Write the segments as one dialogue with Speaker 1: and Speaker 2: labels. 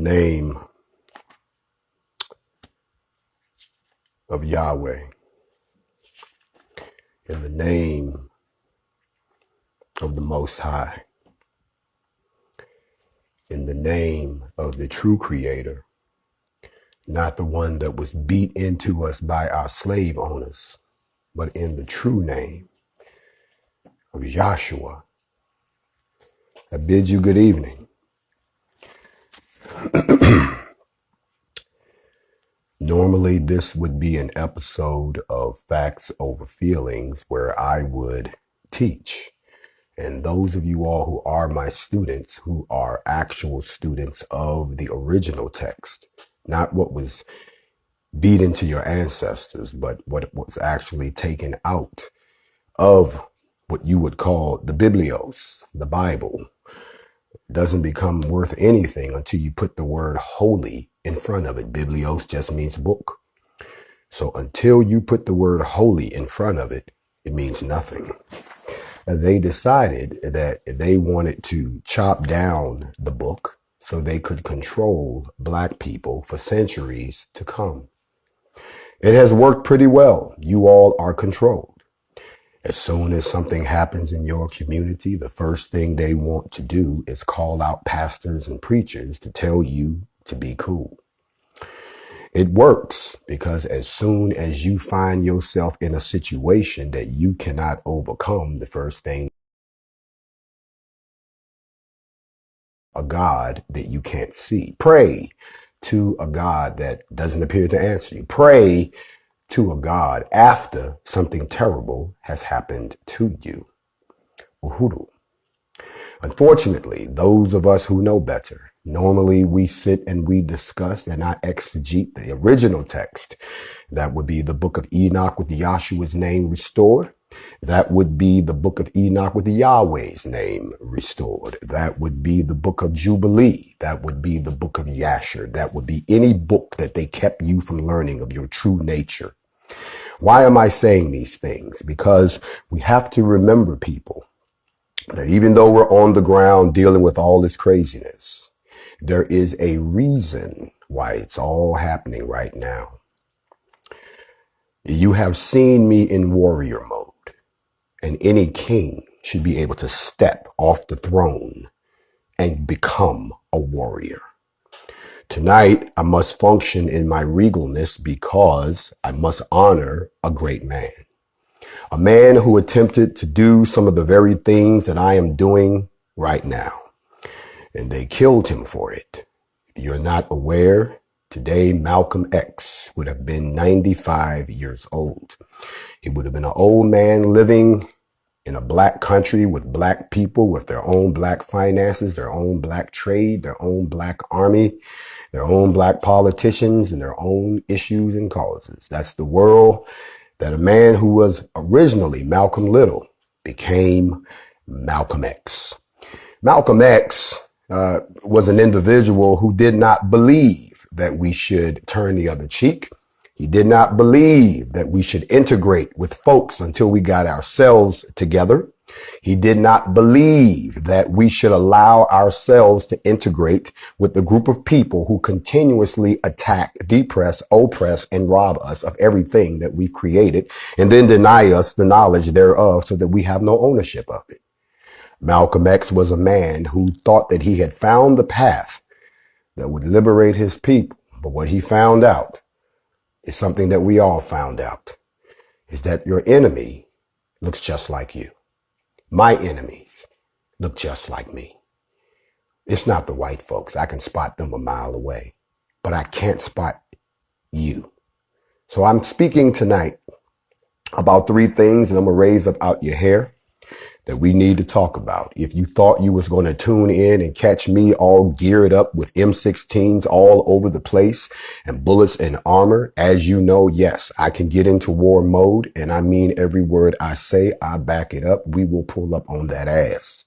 Speaker 1: name of Yahweh, in the name of the Most High, in the name of the true Creator, not the one that was beat into us by our slave owners, but in the true name of Yahshua, I bid you good evening. Normally, this would be an episode of Facts Over Feelings where I would teach. And those of you all who are my students, who are actual students of the original text, not what was beat into your ancestors, but what was actually taken out of what you would call the Biblios, the Bible, doesn't become worth anything until you put the word holy in front of it. Biblios just means book. So until you put the word holy in front of it, it means nothing. And they decided that they wanted to chop down the book so they could control black people for centuries to come. It has worked pretty well. You all are controlled. As soon as something happens in your community, the first thing they want to do is call out pastors and preachers to tell you to be cool. It works because as soon as you find yourself in a situation that you cannot overcome, the first thing, a God that you can't see. Pray to a God that doesn't appear to answer you. Pray to a God after something terrible has happened to you. Uhuru. Unfortunately, those of us who know better, normally we sit and we discuss and I exegete the original text. That would be the book of Enoch with Yahshua's name restored. That would be the book of Enoch with Yahweh's name restored. That would be the book of Jubilee. That would be the book of Yasher. That would be any book that they kept you from learning of your true nature. Why am I saying these things? Because we have to remember, people, that even though we're on the ground dealing with all this craziness, there is a reason why it's all happening right now. You have seen me in warrior mode, and any king should be able to step off the throne and become a warrior. Tonight, I must function in my regalness because I must honor a great man. A man who attempted to do some of the very things that I am doing right now. And they killed him for it. If you're not aware, today Malcolm X would have been 95 years old. He would have been an old man living in a black country with black people, with their own black finances, their own black trade, their own black army, their own black politicians, and their own issues and causes. That's the world that a man who was originally Malcolm Little became Malcolm X. Malcolm X was an individual who did not believe that we should turn the other cheek. He did not believe that we should integrate with folks until we got ourselves together. He did not believe that we should allow ourselves to integrate with the group of people who continuously attack, depress, oppress, and rob us of everything that we've created, and then deny us the knowledge thereof so that we have no ownership of it. Malcolm X was a man who thought that he had found the path that would liberate his people. But what he found out is something that we all found out, is that your enemy looks just like you. My enemies look just like me. It's not the white folks. I can spot them a mile away, but I can't spot you. So I'm speaking tonight about three things, and I'm going to raise up out your hair, that we need to talk about. If you thought you was going to tune in and catch me all geared up with M16s all over the place and bullets and armor, as you know, yes, I can get into war mode, and I mean every word I say. I back it up. We will pull up on that ass.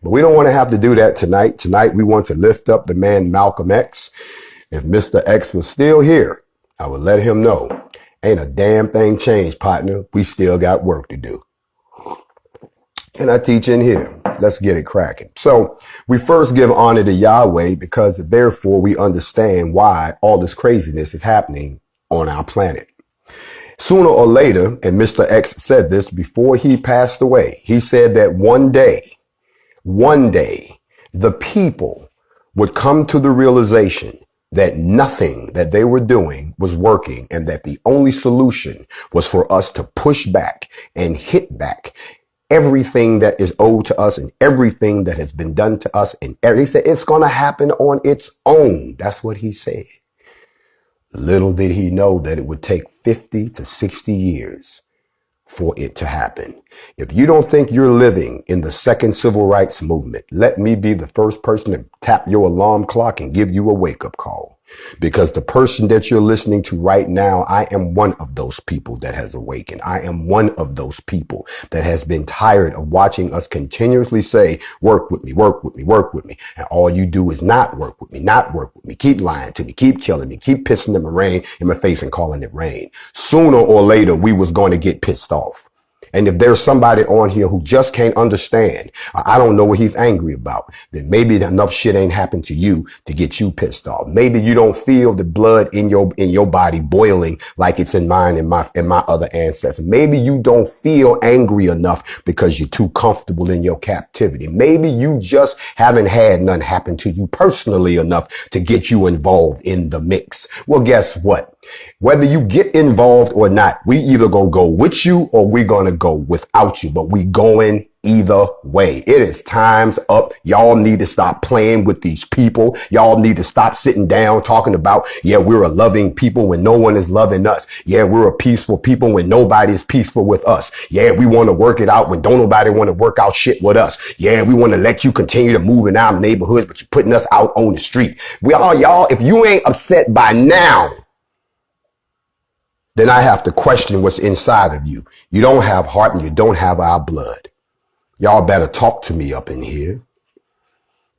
Speaker 1: But we don't want to have to do that tonight. Tonight, we want to lift up the man Malcolm X. If Mr. X was still here, I would let him know. Ain't a damn thing changed, partner. We still got work to do. Can I teach in here? let's get it cracking. So we first give honor to Yahweh because therefore we understand why all this craziness is happening on our planet. Sooner or later, and Mr. X said this before he passed away, he said that one day, the people would come to the realization that nothing that they were doing was working and that the only solution was for us to push back and hit back everything that is owed to us and everything that has been done to us. And he said it's going to happen on its own. That's what he said. Little did he know that it would take 50 to 60 years for it to happen. If you don't think you're living in the second civil rights movement, let me be the first person to tap your alarm clock and give you a wake-up call. Because the person that you're listening to right now, I am one of those people that has awakened. I am one of those people that has been tired of watching us continuously say, work with me, work with me, work with me. And all you do is not work with me, not work with me, keep lying to me, keep killing me, keep pissing in my face and calling it rain. Sooner or later, we was going to get pissed off. And if there's somebody on here who just can't understand, I don't know what he's angry about, then maybe enough shit ain't happened to you to get you pissed off. Maybe you don't feel the blood in your body boiling like it's in mine and my other ancestors. Maybe you don't feel angry enough because you're too comfortable in your captivity. Maybe you just haven't had none happen to you personally enough to get you involved in the mix. Well, guess what? Whether you get involved or not, we either gonna go with you or we gonna go without you, but we going either way. It is time's up. Y'all need to stop playing with these people. Y'all need to stop sitting down talking about, yeah, we're a loving people when no one is loving us. Yeah, we're a peaceful people when nobody's peaceful with us. Yeah, we want to work it out when don't nobody want to work out shit with us. Yeah, we want to let you continue to move in our neighborhoods, but you're putting us out on the street. Y'all, if you ain't upset by now, then I have to question what's inside of you. You don't have heart and you don't have our blood. Y'all better talk to me up in here.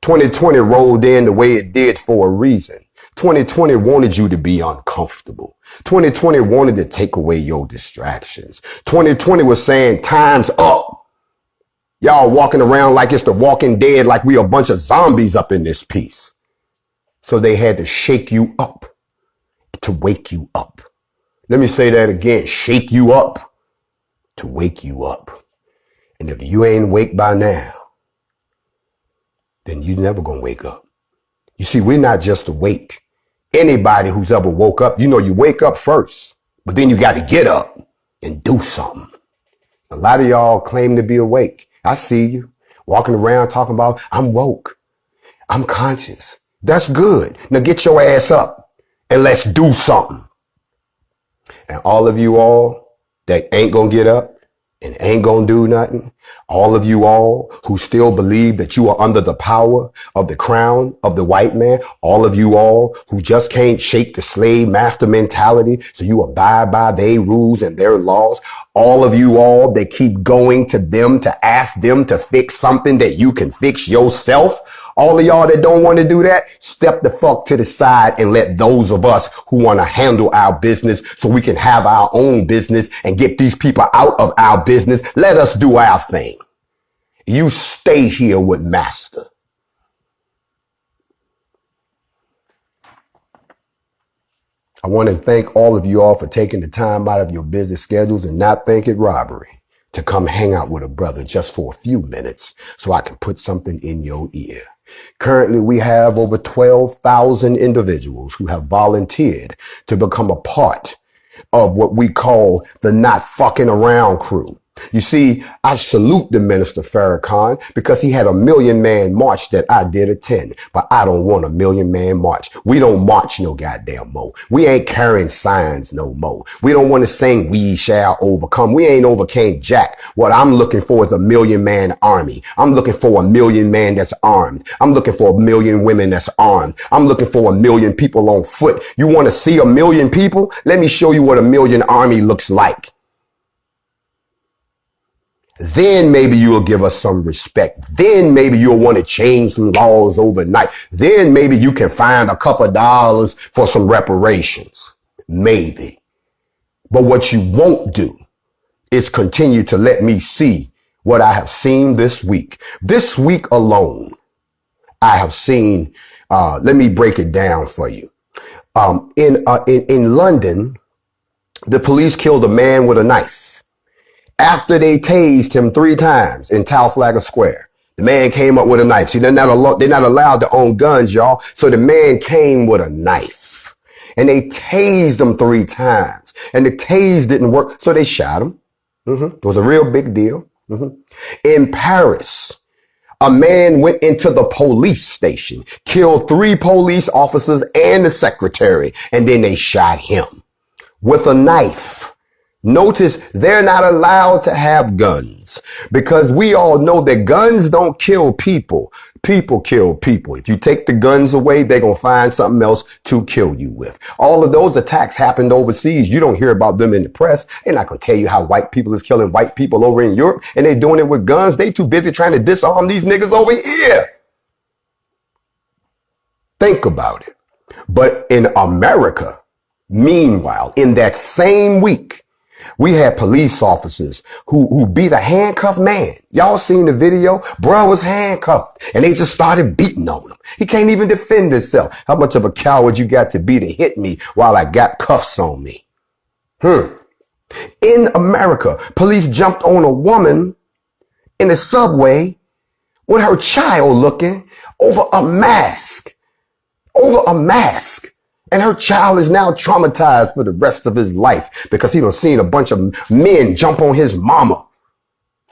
Speaker 1: 2020 rolled in the way it did for a reason. 2020 wanted you to be uncomfortable. 2020 wanted to take away your distractions. 2020 was saying time's up. Y'all walking around like it's the Walking Dead, like we a bunch of zombies up in this piece. So they had to shake you up to wake you up. Let me say that again, shake you up to wake you up. And if you ain't awake by now, then you never gonna wake up. You see, we're not just awake. Anybody who's ever woke up, you know, you wake up first, but then you got to get up and do something. A lot of y'all claim to be awake. I see you walking around talking about, I'm woke. I'm conscious. That's good. Now get your ass up and let's do something. And all of you all that ain't gonna get up and ain't gonna do nothing, all of you all who still believe that you are under the power of the crown of the white man, all of you all who just can't shake the slave master mentality, so you abide by their rules and their laws, all of you all that keep going to them to ask them to fix something that you can fix yourself, all of y'all that don't want to do that, step the fuck to the side and let those of us who want to handle our business so we can have our own business and get these people out of our business. Let us do our thing. You stay here with Master. I want to thank all of you all for taking the time out of your busy schedules and not think it robbery to come hang out with a brother just for a few minutes so I can put something in your ear. Currently, we have over 12,000 individuals who have volunteered to become a part of what we call the Not Fucking Around crew. You see, I salute the Minister Farrakhan because he had a 1,000,000-man march that I did attend, but I don't want a 1,000,000-man march. We don't march no goddamn more. We ain't carrying signs no more. We don't want to sing we shall overcome. We ain't overcame jack. What I'm looking for is a 1,000,000-man army. I'm looking for a 1,000,000 that's armed. I'm looking for a 1,000,000 women that's armed. I'm looking for a 1,000,000 people on foot. You want to see a 1,000,000 people? Let me show you what a 1,000,000 army looks like. Then maybe you'll give us some respect. Then maybe you'll want to change some laws overnight. Then maybe you can find a couple dollars for some reparations. Maybe. But what you won't do is continue to let me see what I have seen this week. This week alone, I have seen, let me break it down for you. In London, the police killed a man with a knife after they tased him 3 times in Trafalgar Square. The man came up with a knife. See, they're not allowed to own guns, y'all. So the man came with a knife and they tased him 3 times and the tase didn't work. So they shot him. It was a real big deal. In Paris, a man went into the police station, killed 3 police officers and the secretary, and then they shot him with a knife. Notice they're not allowed to have guns because we all know that guns don't kill people. People kill people. If you take the guns away, they're going to find something else to kill you with. All of those attacks happened overseas. You don't hear about them in the press. They're not going to tell you how white people is killing white people over in Europe and they're doing it with guns. They too busy trying to disarm these niggas over here. Think about it. But in America, meanwhile, in that same week, we had police officers who beat a handcuffed man. Y'all seen the video? Bruh was handcuffed and they just started beating on him. He can't even defend himself. How much of a coward you got to be to hit me while I got cuffs on me? In America, police jumped on a woman in the subway with her child looking over a mask. And her child is now traumatized for the rest of his life because he done seen a bunch of men jump on his mama.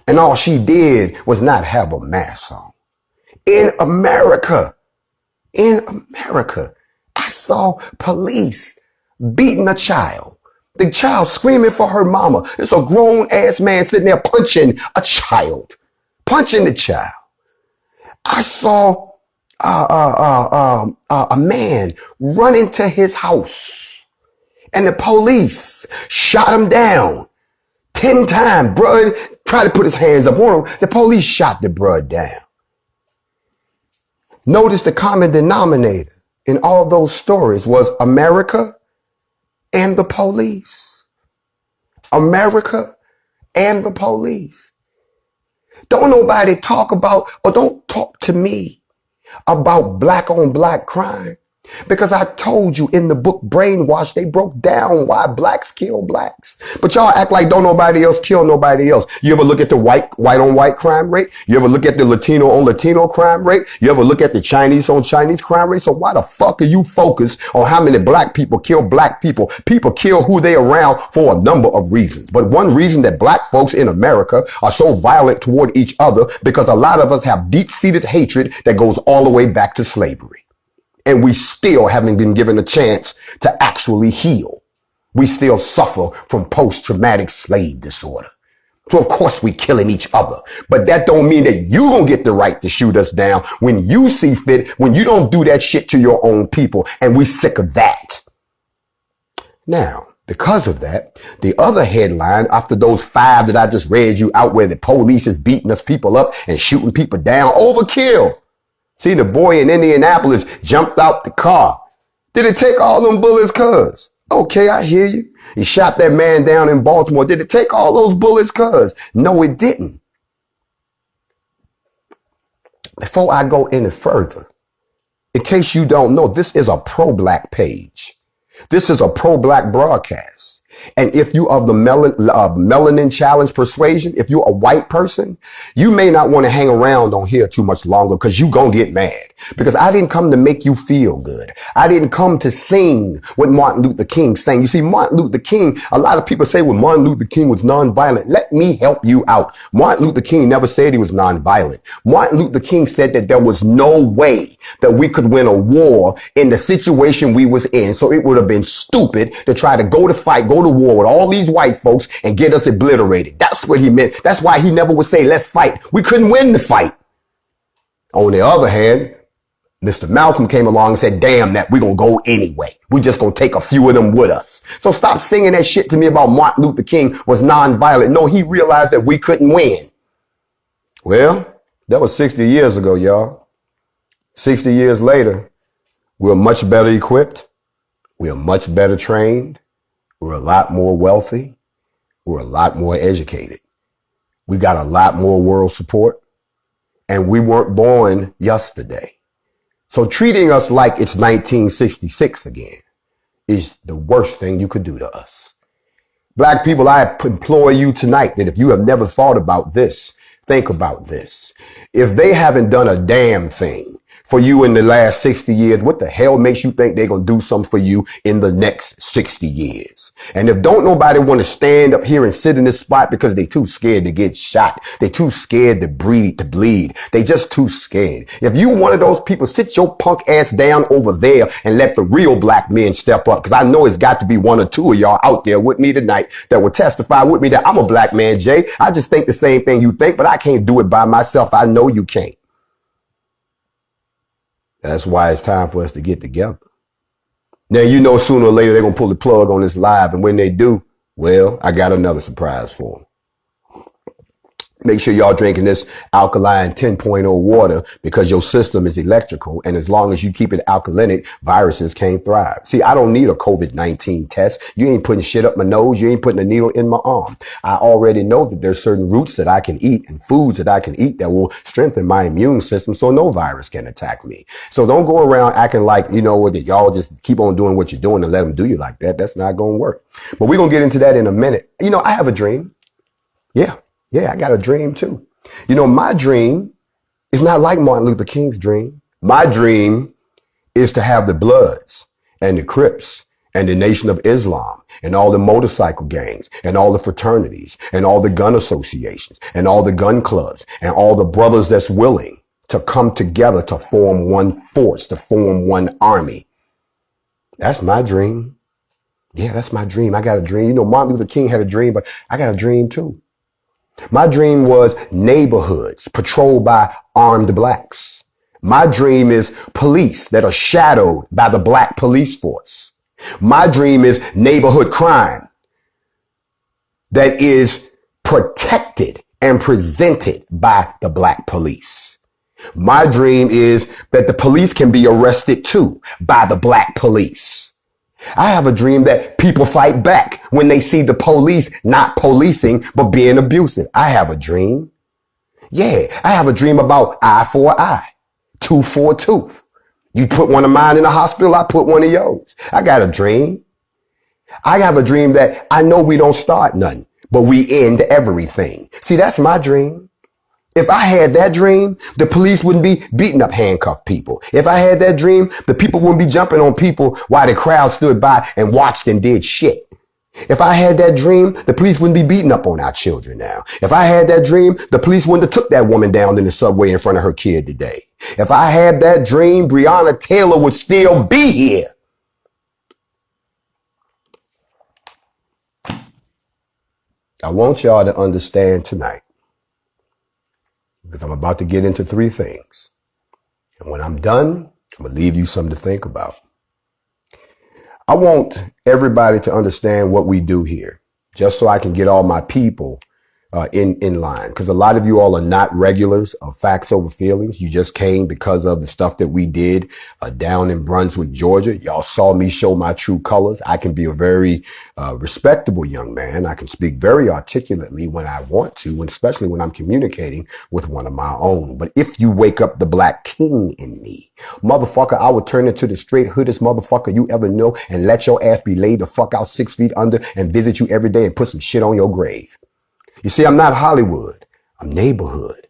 Speaker 1: And all she did was not have a mask on. In America, I saw police beating a child. The child screaming for her mama. It's a grown ass man sitting there punching the child. I saw a man run into his house and the police shot him down 10 times. Bruh tried to put his hands up on him. The police shot the bruh down. Notice the common denominator in all those stories was America and the police. America and the police. Don't nobody talk about, or don't talk to me about black on black crime. Because I told you in the book Brainwash, they broke down why blacks kill blacks. But y'all act like don't nobody else kill nobody else. You ever look at the white on white crime rate? You ever look at the Latino on Latino crime rate? You ever look at the Chinese on Chinese crime rate? So why the fuck are you focused on how many black people kill black people? People kill who they around for a number of reasons. But one reason that black folks in America are so violent toward each other because a lot of us have deep-seated hatred that goes all the way back to slavery. And we still haven't been given a chance to actually heal. We still suffer from post-traumatic slave disorder. So of course we killing each other. But that don't mean that you don't get the right to shoot us down when you see fit, when you don't do that shit to your own people. And we sick of that. Now, because of that, the other headline after those 5 that I just read you out where the police is beating us people up and shooting people down, overkill. See, the boy in Indianapolis jumped out the car. Did it take all them bullets, cuz? Okay, I hear you. He shot that man down in Baltimore. Did it take all those bullets, cuz? No, it didn't. Before I go any further, in case you don't know, this is a pro-black page. This is a pro-black broadcast. And if you are the melanin challenge persuasion, if you're a white person, you may not want to hang around on here too much longer because you gonna get mad. Because I didn't come to make you feel good. I didn't come to sing what Martin Luther King sang. You see, Martin Luther King, a lot of people say, well, Martin Luther King was nonviolent. Let me help you out. Martin Luther King never said he was nonviolent. Martin Luther King said that there was no way that we could win a war in the situation we was in. So it would have been stupid to try to go to war with all these white folks and get us obliterated. That's what he meant. That's why he never would say, let's fight. We couldn't win the fight. On the other hand, Mr. Malcolm came along and said, damn that, we're going to go anyway. We're just going to take a few of them with us. So stop singing that shit to me about Martin Luther King was nonviolent. No, he realized that we couldn't win. Well, that was 60 years ago, y'all. 60 years later, we're much better equipped. We're much better trained. We're a lot more wealthy. We're a lot more educated. We got a lot more world support, and we weren't born yesterday. So treating us like it's 1966 again is the worst thing you could do to us. Black people, I implore you tonight that if you have never thought about this, think about this. If they haven't done a damn thing for you in the last 60 years, what the hell makes you think they're going to do something for you in the next 60 years? And if don't nobody want to stand up here and sit in this spot because they too scared to get shot, they too scared to bleed, they just too scared. If you one of those people, sit your punk ass down over there and let the real black men step up. Because I know it's got to be one or two of y'all out there with me tonight that will testify with me that I'm a black man, Jay. I just think the same thing you think, but I can't do it by myself. I know you can't. That's why it's time for us to get together. Now, you know, sooner or later, they're going to pull the plug on this live. And when they do, well, I got another surprise for them. Make sure y'all drinking this alkaline 10.0 water because your system is electrical. And as long as you keep it alkalinic, viruses can't thrive. See, I don't need a COVID-19 test. You ain't putting shit up my nose. You ain't putting a needle in my arm. I already know that there's certain roots that I can eat and foods that I can eat that will strengthen my immune system so no virus can attack me. So don't go around acting like, you know, that y'all just keep on doing what you're doing and let them do you like that. That's not going to work. But we're going to get into that in a minute. You know, I have a dream. Yeah, I got a dream too. You know, my dream is not like Martin Luther King's dream. My dream is to have the Bloods and the Crips and the Nation of Islam and all the motorcycle gangs and all the fraternities and all the gun associations and all the gun clubs and all the brothers that's willing to come together to form one force, to form one army. That's my dream. Yeah, that's my dream. I got a dream. You know, Martin Luther King had a dream, but I got a dream too. My dream was neighborhoods patrolled by armed blacks. My dream is police that are shadowed by the black police force. My dream is neighborhood crime that is protected and presented by the black police. My dream is that the police can be arrested too by the black police. I have a dream that people fight back when they see the police not policing, but being abusive. I have a dream. Yeah, I have a dream about eye for eye, tooth for a tooth. You put one of mine in the hospital, I put one of yours. I got a dream. I have a dream that I know we don't start nothing, but we end everything. See, that's my dream. If I had that dream, the police wouldn't be beating up handcuffed people. If I had that dream, the people wouldn't be jumping on people while the crowd stood by and watched and did shit. If I had that dream, the police wouldn't be beating up on our children now. If I had that dream, the police wouldn't have took that woman down in the subway in front of her kid today. If I had that dream, Breonna Taylor would still be here. I want y'all to understand tonight, because I'm about to get into three things. And when I'm done, I'm going to leave you something to think about. I want everybody to understand what we do here, just so I can get all my people in line. Because a lot of you all are not regulars of Facts Over Feelings. You just came because of the stuff that we did down in Brunswick, Georgia. Y'all saw me show my true colors. I can be a very respectable young man. I can speak very articulately when I want to, and especially when I'm communicating with one of my own. But if you wake up the black king in me, motherfucker, I will turn into the straight hoodest motherfucker you ever know and let your ass be laid the fuck out 6 feet under and visit you every day and put some shit on your grave. You see, I'm not Hollywood. I'm neighborhood.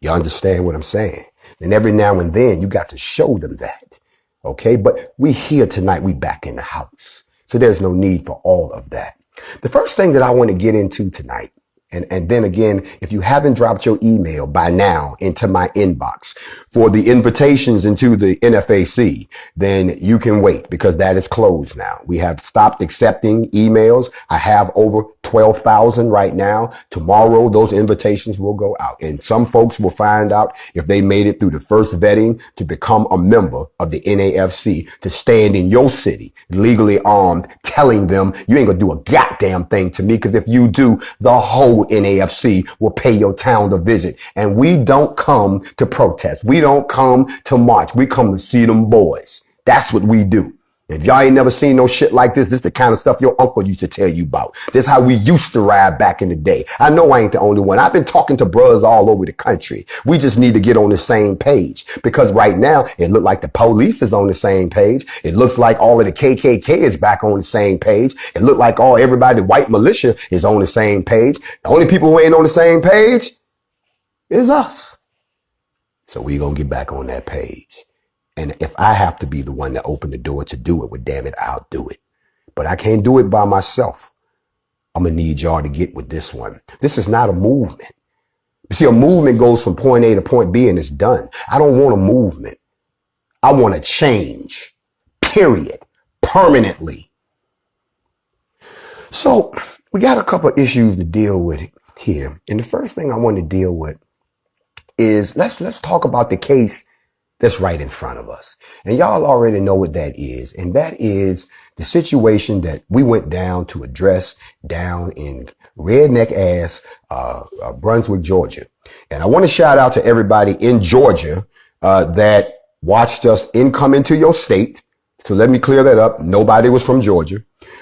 Speaker 1: You understand what I'm saying? And every now and then you got to show them that. Okay. But we here tonight. We back in the house. So there's no need for all of that. The first thing that I want to get into tonight, and then again, if you haven't dropped your email by now into my inbox for the invitations into the NFAC, then you can wait because that is closed now. We have stopped accepting emails. I have over 12,000 right now. Tomorrow, those invitations will go out, and some folks will find out if they made it through the first vetting to become a member of the NAFC, to stand in your city legally armed, telling them you ain't gonna do a goddamn thing to me, because if you do, the whole NAFC will pay your town a visit. And we don't come to protest. We don't come to march. We come to see them boys. That's what we do. If y'all ain't never seen no shit like this the kind of stuff your uncle used to tell you about. This how we used to ride back in the day. I know I ain't the only one. I've been talking to bros all over the country. We just need to get on the same page, because right now it look like the police is on the same page. It looks like all of the KKK is back on the same page. It look like everybody, the white militia is on the same page. The only people who ain't on the same page is us. So we gonna get back on that page. And if I have to be the one that opened the door to do it, well, damn it, I'll do it. But I can't do it by myself. I'm going to need y'all to get with this one. This is not a movement. You see, a movement goes from point A to point B and it's done. I don't want a movement. I want a change, period, permanently. So we got a couple of issues to deal with here. And the first thing I want to deal with is let's talk about the case that's right in front of us. And y'all already know what that is. And that is the situation that we went down to address down in redneck ass, Brunswick, Georgia. And I want to shout out to everybody in Georgia, that watched us come into your state. So let me clear that up. Nobody was from Georgia.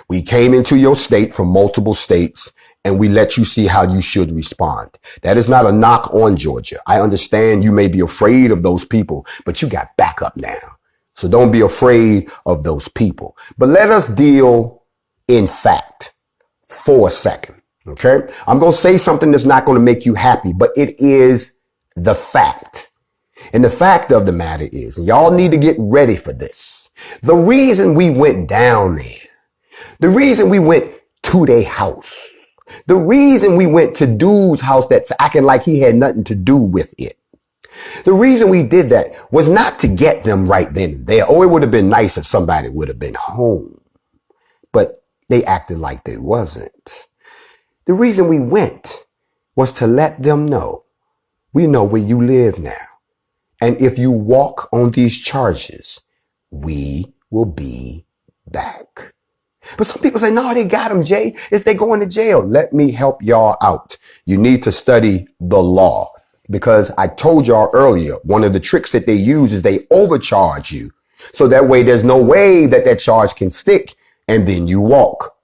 Speaker 1: We came into your state from multiple states, and we let you see how you should respond. That is not a knock on Georgia. I understand you may be afraid of those people, but you got backup now. So don't be afraid of those people. But let us deal in fact for a second. Okay. I'm going to say something that's not going to make you happy, but it is the fact. And the fact of the matter is, and y'all need to get ready for this. The reason we went down there, the reason we went to their house, the reason we went to dude's house that's acting like he had nothing to do with it. The reason we did that was not to get them right then and there. Oh, it would have been nice if somebody would have been home, but they acted like they wasn't. The reason we went was to let them know we know where you live now. And if you walk on these charges, we will be back. But some people say, no, they got him, Jay. It's they going to jail. Let me help y'all out. You need to study the law, because I told y'all earlier, one of the tricks that they use is they overcharge you. So that way there's no way that charge can stick, and then you walk.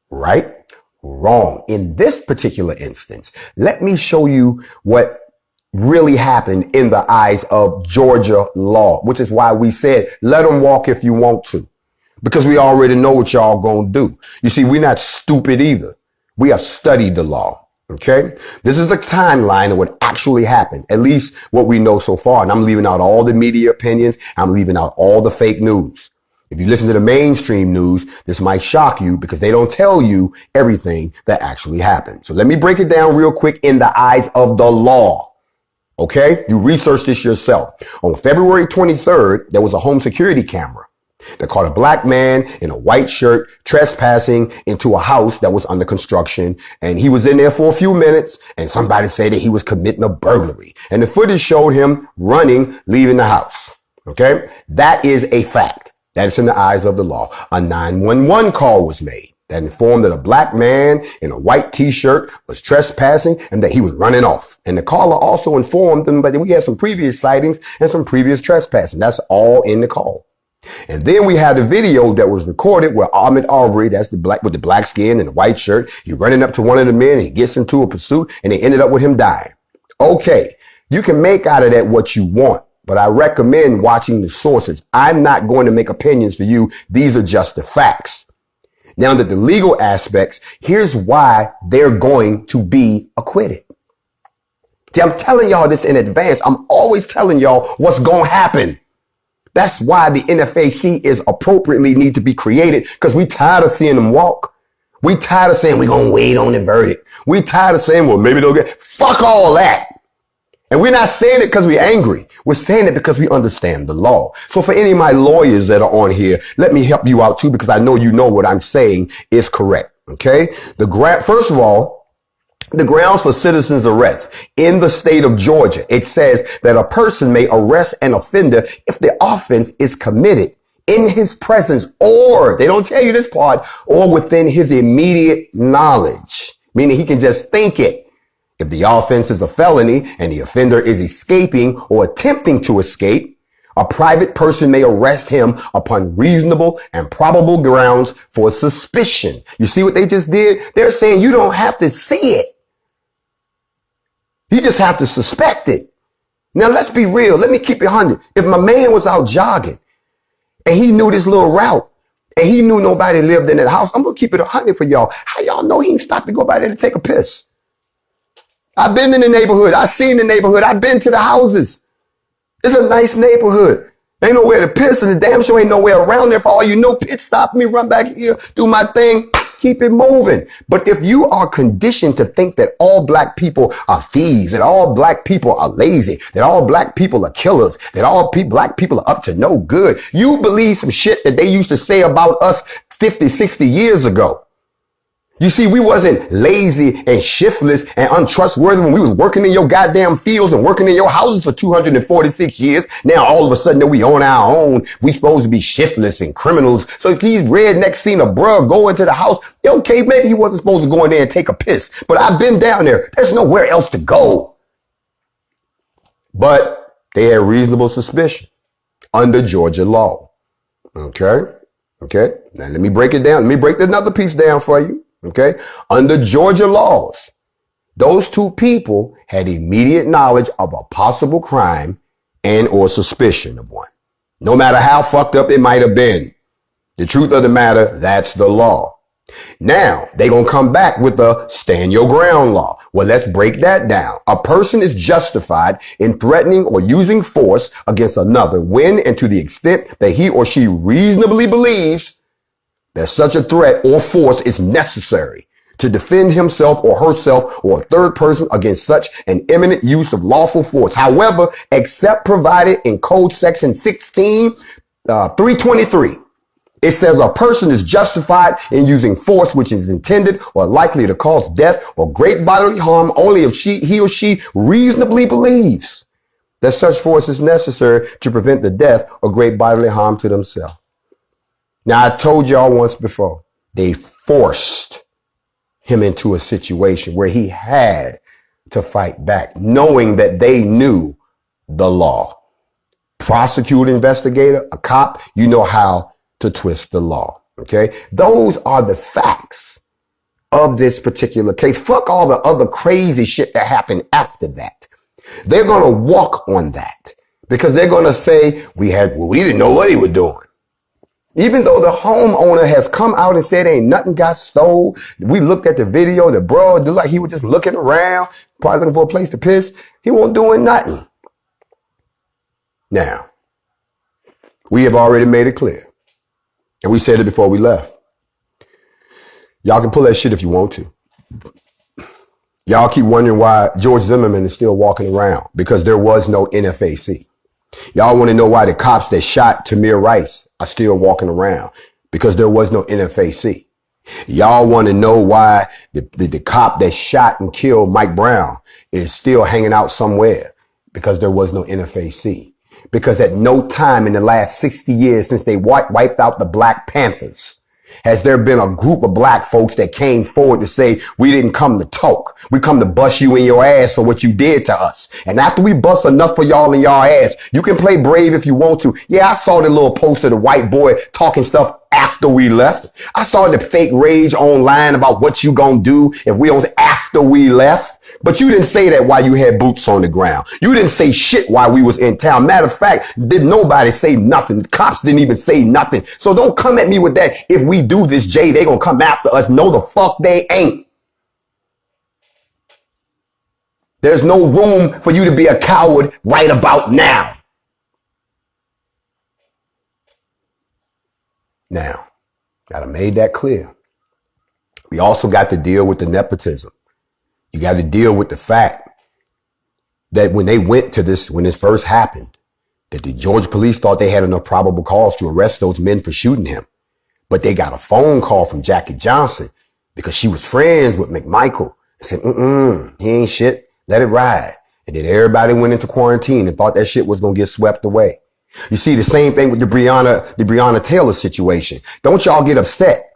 Speaker 1: Right? Wrong. In this particular instance, let me show you what really happened in the eyes of Georgia law, which is why we said, let them walk if you want to. Because we already know what y'all gonna do. You see, we're not stupid either. We have studied the law. Okay. This is a timeline of what actually happened, at least what we know so far. And I'm leaving out all the media opinions. I'm leaving out all the fake news. If you listen to the mainstream news, this might shock you because they don't tell you everything that actually happened. So let me break it down real quick in the eyes of the law. Okay. You research this yourself. On February 23rd, there was a home security camera that caught a black man in a white shirt trespassing into a house that was under construction. And he was in there for a few minutes, and somebody said that he was committing a burglary. And the footage showed him running, leaving the house. Okay. That is a fact. That is in the eyes of the law. A 911 call was made that informed that a black man in a white t-shirt was trespassing and that he was running off. And the caller also informed them that we had some previous sightings and some previous trespassing. That's all in the call. And then we had a video that was recorded where Ahmaud Arbery, that's the black with the black skin and the white shirt, he's running up to one of the men and he gets into a pursuit and they ended up with him dying. Okay, you can make out of that what you want, but I recommend watching the sources. I'm not going to make opinions for you. These are just the facts. Now that the legal aspects, here's why they're going to be acquitted. See, I'm telling y'all this in advance. I'm always telling y'all what's going to happen. That's why the NFAC is appropriately need to be created, because we tired of seeing them walk. We tired of saying we're going to wait on the verdict. We tired of saying, well, maybe they'll get, fuck all that. And we're not saying it because we're angry. We're saying it because we understand the law. So for any of my lawyers that are on here, let me help you out too, because I know you know what I'm saying is correct. Okay. First of all, the grounds for citizen's arrest in the state of Georgia, it says that a person may arrest an offender if the offense is committed in his presence, or they don't tell you this part, or within his immediate knowledge, meaning he can just think it. If the offense is a felony and the offender is escaping or attempting to escape, A private person may arrest him upon reasonable and probable grounds for suspicion. You see what they just did? They're saying you don't have to see it. You just have to suspect it. Now, let's be real. Let me keep it 100. If my man was out jogging and he knew this little route and he knew nobody lived in that house, I'm going to keep it 100 for y'all. How y'all know he ain't stopped to go by there to take a piss? I've been in the neighborhood. I've seen the neighborhood. I've been to the houses. It's a nice neighborhood. Ain't nowhere to piss, and the damn sure ain't nowhere around there. For all you know, pit stop me, run back here, do my thing, keep it moving. But if you are conditioned to think that all black people are thieves, that all black people are lazy, that all black people are killers, that all black people are up to no good, you believe some shit that they used to say about us 50, 60 years ago. You see, we wasn't lazy and shiftless and untrustworthy when we was working in your goddamn fields and working in your houses for 246 years. Now, all of a sudden that we on our own, we supposed to be shiftless and criminals. So if these rednecks seen a bruh go into the house, okay, maybe he wasn't supposed to go in there and take a piss. But I've been down there. There's nowhere else to go. But they had reasonable suspicion under Georgia law. Okay. Now let me break it down. Let me break another piece down for you. Okay. Under Georgia laws, those two people had immediate knowledge of a possible crime and or suspicion of one. No matter how fucked up it might have been. The truth of the matter, that's the law. Now, they gonna come back with the stand your ground law. Well, let's break that down. A person is justified in threatening or using force against another when and to the extent that he or she reasonably believes that such a threat or force is necessary to defend himself or herself or a third person against such an imminent use of lawful force. However, except provided in Code Section 323, it says a person is justified in using force which is intended or likely to cause death or great bodily harm only if he or she reasonably believes that such force is necessary to prevent the death or great bodily harm to themselves. Now, I told y'all once before, they forced him into a situation where he had to fight back, knowing that they knew the law. Prosecutor, investigator, a cop, you know how to twist the law. Okay. Those are the facts of this particular case. Fuck all the other crazy shit that happened after that. They're going to walk on that because they're going to say we didn't know what he was doing. Even though the homeowner has come out and said ain't nothing got stole. We looked at the video. The bro looked like he was just looking around, probably looking for a place to piss. He wasn't doing nothing. Now, we have already made it clear. And we said it before we left. Y'all can pull that shit if you want to. Y'all keep wondering why George Zimmerman is still walking around because there was no NFAC. Y'all want to know why the cops that shot Tamir Rice are still walking around because there was no NFAC. Y'all want to know why the cop that shot and killed Mike Brown is still hanging out somewhere because there was no NFAC. Because at no time in the last 60 years since they wiped out the Black Panthers has there been a group of black folks that came forward to say, we didn't come to talk. We come to bust you in your ass for what you did to us. And after we bust enough for y'all in y'all ass, you can play brave if you want to. Yeah, I saw the little post of the white boy talking stuff after we left. I saw the fake rage online about what you gonna do if we don't after we left. But you didn't say that while you had boots on the ground. You didn't say shit while we was in town. Matter of fact, did nobody say nothing. The cops didn't even say nothing. So don't come at me with that. If we do this, Jay, they gonna come after us. No, the fuck they ain't. There's no room for you to be a coward right about now. Now, gotta made that clear. We also got to deal with the nepotism. You got to deal with the fact that when they went to this, when this first happened, that the Georgia police thought they had enough probable cause to arrest those men for shooting him. But they got a phone call from Jackie Johnson because she was friends with McMichael and said, he ain't shit. Let it ride. And then everybody went into quarantine and thought that shit was going to get swept away. You see the same thing with the Breonna Taylor situation. Don't y'all get upset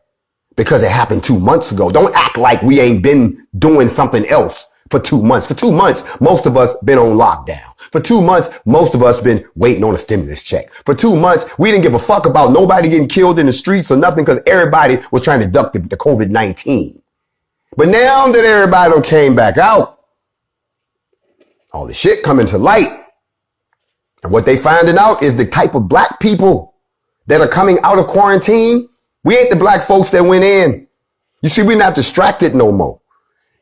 Speaker 1: because it happened 2 months ago. Don't act like we ain't been doing something else for 2 months. For 2 months, most of us been on lockdown. For 2 months, most of us been waiting on a stimulus check. For 2 months, we didn't give a fuck about nobody getting killed in the streets or nothing because everybody was trying to duck the COVID-19. But now that everybody came back out, all the shit coming to light. And what they finding out is the type of black people that are coming out of quarantine. We ain't the black folks that went in. You see, we're not distracted no more.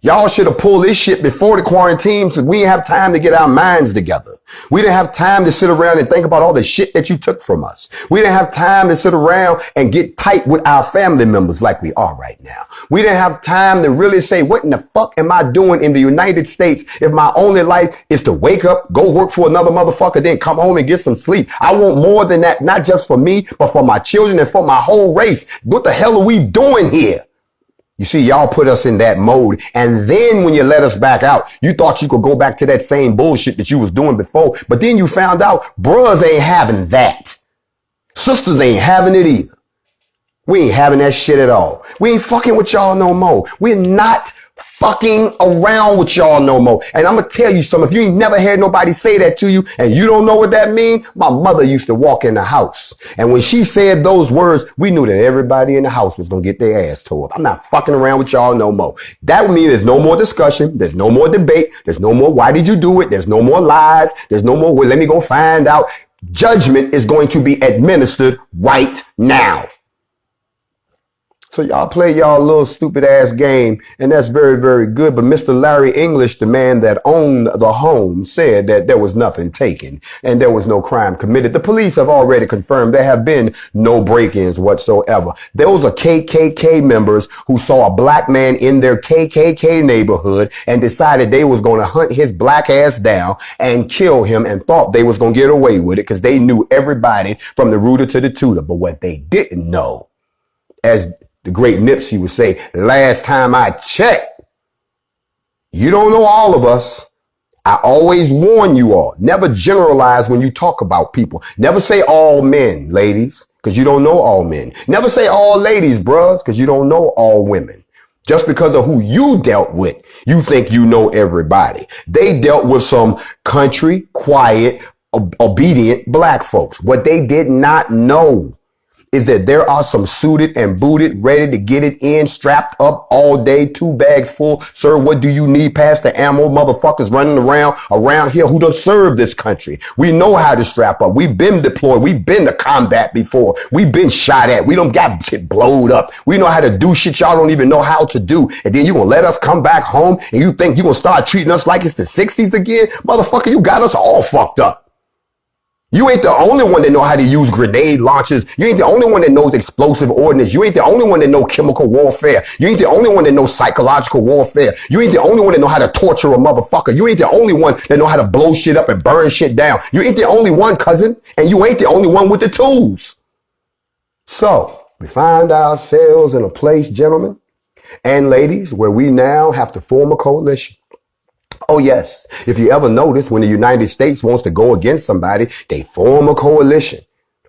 Speaker 1: Y'all should have pulled this shit before the quarantine because we didn't have time to get our minds together. We didn't have time to sit around and think about all the shit that you took from us. We didn't have time to sit around and get tight with our family members like we are right now. We didn't have time to really say, what in the fuck am I doing in the United States if my only life is to wake up, go work for another motherfucker, then come home and get some sleep? I want more than that, not just for me, but for my children and for my whole race. What the hell are we doing here? You see, y'all put us in that mode. And then when you let us back out, you thought you could go back to that same bullshit that you was doing before. But then you found out bros ain't having that. Sisters ain't having it either. We ain't having that shit at all. We ain't fucking with y'all no more. We're not fucking around with y'all no more. And I'm going to tell you something. If you ain't never had nobody say that to you and you don't know what that means, my mother used to walk in the house. And when she said those words, we knew that everybody in the house was going to get their ass tore up. I'm not fucking around with y'all no more. That would mean there's no more discussion. There's no more debate. There's no more, why did you do it? There's no more lies. There's no more, well, let me go find out. Judgment is going to be administered right now. So y'all play y'all little stupid ass game, and that's very, very good. But Mr. Larry English, the man that owned the home, said that there was nothing taken and there was no crime committed. The police have already confirmed there have been no break-ins whatsoever. Those are KKK members who saw a black man in their KKK neighborhood and decided they was going to hunt his black ass down and kill him and thought they was going to get away with it because they knew everybody from the rooter to the tutor. But what they didn't know, as the great Nipsey would say, last time I checked, you don't know all of us. I always warn you all, never generalize when you talk about people. Never say all men, ladies, because you don't know all men. Never say all ladies, bros, because you don't know all women. Just because of who you dealt with, you think you know everybody. They dealt with some country, quiet, obedient black folks. What they did not know is that there are some suited and booted, ready to get it in, strapped up all day, 2 bags full. Sir, what do you need past the ammo motherfuckers running around here who don't serve this country? We know how to strap up. We've been deployed. We've been to combat before. We've been shot at. We don't got shit blowed up. We know how to do shit y'all don't even know how to do. And then you gonna let us come back home and you think you gonna start treating us like it's the 60s again? Motherfucker, you got us all fucked up. You ain't the only one that know how to use grenade launchers. You ain't the only one that knows explosive ordnance. You ain't the only one that know chemical warfare. You ain't the only one that knows psychological warfare. You ain't the only one that know how to torture a motherfucker. You ain't the only one that know how to blow shit up and burn shit down. You ain't the only one, cousin. And you ain't the only one with the tools. So we find ourselves in a place, gentlemen and ladies, where we now have to form a coalition. Oh, yes. If you ever notice, when the United States wants to go against somebody, they form a coalition.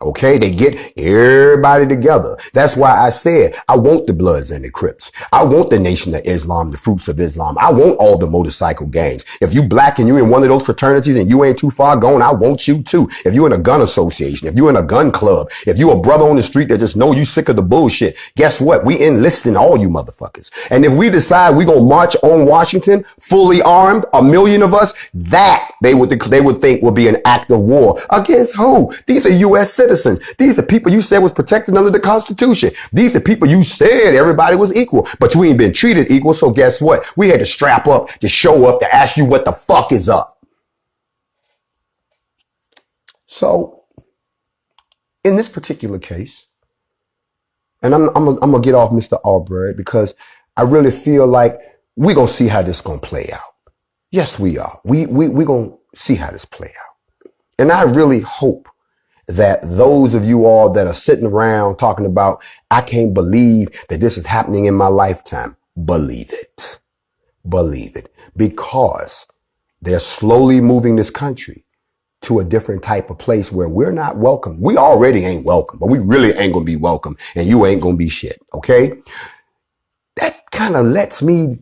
Speaker 1: Okay, they get everybody together. That's why I said I want the Bloods and the Crips. I want the Nation of Islam, the Fruits of Islam. I want all the motorcycle gangs. If you black and you're in one of those fraternities and you ain't too far gone, I want you too. If you're in a gun association, if you're in a gun club, if you're a brother on the street that just know you sick of the bullshit, guess what? We enlisting all you motherfuckers. And if we decide we gonna march on Washington fully armed, 1 million of us, that they would think would be an act of war. Against who? These are U.S. citizens. These are people you said was protected under the Constitution. These are people you said everybody was equal, but you ain't been treated equal. So guess what? We had to strap up, to show up, to ask you what the fuck is up. So in this particular case, and I'm gonna get off Mr. Albright because I really feel like we're gonna see how this gonna play out. Yes, we are. We gonna see how this play out. And I really hope that those of you all that are sitting around talking about, I can't believe that this is happening in my lifetime. Believe it. Believe it. Because they're slowly moving this country to a different type of place where we're not welcome. We already ain't welcome, but we really ain't going to be welcome. And you ain't going to be shit. Okay. That kind of lets me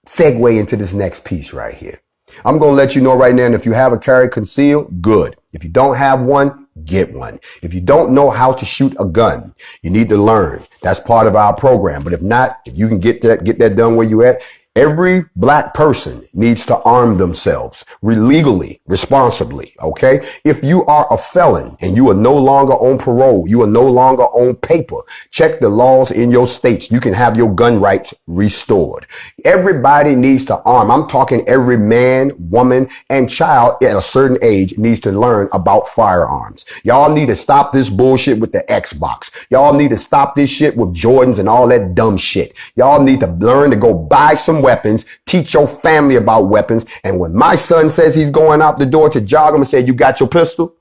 Speaker 1: segue into this next piece right here. I'm going to let you know right now, and if you have a carry concealed, good. If you don't have one, get one. If you don't know how to shoot a gun, you need to learn. That's part of our program. But if not, if you can get that done where you at, every black person needs to arm themselves legally, responsibly, okay? If you are a felon and you are no longer on parole, you are no longer on paper, check the laws in your states. You can have your gun rights restored. Everybody needs to arm. I'm talking every man, woman, and child at a certain age needs to learn about firearms. Y'all need to stop this bullshit with the Xbox. Y'all need to stop this shit with Jordans and all that dumb shit. Y'all need to learn to go buy some weapons, teach your family about weapons. And when my son says he's going out the door to jog him and say, you got your pistol?